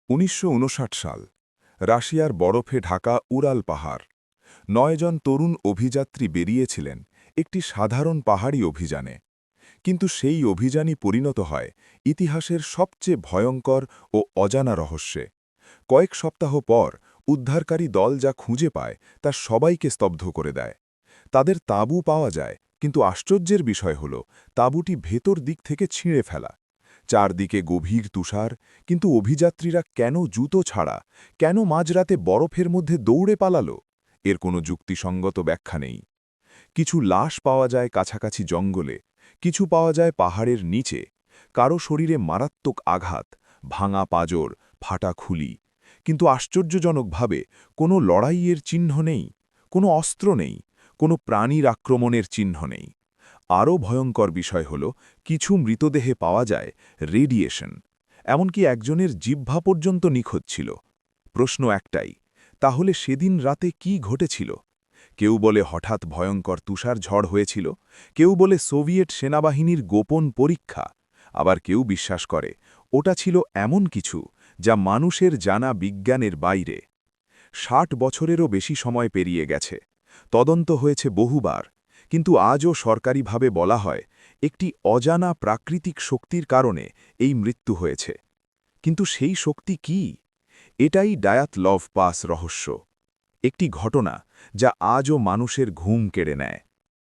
১৯৫৯ সাল রাশিয়ার বরফে ঢাকা উরাল পাহাড় ৯ জন তরুণ অভিযাত্রী বেরিয়েছিলেন একটি সাধারণ পাহাড়ি অভিযানে। কিন্তু সেই অভিযানই পরিণত হয় ইতিহাসের সবচেয়ে ভয়ঙ্কর ও অজানা রহস্যে। কয়েক সপ্তাহ পর উদ্ধারকারী দল যা খুঁজে পায় তা সবাইকে স্তব্ধ করে দেয়। তাদের তাঁবু পাওয়া যায়, কিন্তু আশ্চর্যের বিষয় হল তাঁবুটি ভেতর দিক থেকে ছিঁড়ে ফেলা। চারদিকে গভীর তুষার, কিন্তু অভিযাত্রীরা কেন জুতো ছাড়া, কেন মাঝরাতে বরফের মধ্যে দৌড়ে পালালো? এর কোনো যুক্তিসঙ্গত ব্যাখ্যা নেই। কিছু লাশ পাওয়া যায় কাছাকাছি জঙ্গলে, কিছু পাওয়া যায় পাহাড়ের নিচে। কারো শরীরে মারাত্মক আঘাত, ভাঙা পাঁজর, ফাটা খুলি। কিন্তু আশ্চর্যজনকভাবে কোনো লড়াইয়ের চিহ্ন নেই, কোনো অস্ত্র নেই, কোনো প্রাণীর আক্রমণের চিহ্ন নেই। আরও ভয়ঙ্কর বিষয় হল কিছু মৃতদেহে পাওয়া যায় রেডিয়েশন, এমনকি একজনের জিহ্বা পর্যন্ত নিখোঁজ ছিল। প্রশ্ন একটাই, তাহলে সেদিন রাতে কি ঘটেছিল? কেউ বলে হঠাৎ ভয়ঙ্কর তুষার ঝড় হয়েছিল, কেউ বলে সোভিয়েট সেনাবাহিনীর গোপন পরীক্ষা, আবার কেউ বিশ্বাস করে ওটা ছিল এমন কিছু যা মানুষের জানা বিজ্ঞানের বাইরে। ৬০ বছরেরও বেশি সময় পেরিয়ে গেছে, তদন্ত হয়েছে বহুবার, কিন্তু আজও সরকারিভাবে বলা হয় একটি অজানা প্রাকৃতিক শক্তির কারণে এই মৃত্যু হয়েছে। কিন্তু সেই শক্তি কি? এটাই ডায়াতলভ পাস রহস্য, একটি ঘটনা যা আজও মানুষের ঘুম কেড়ে নেয়।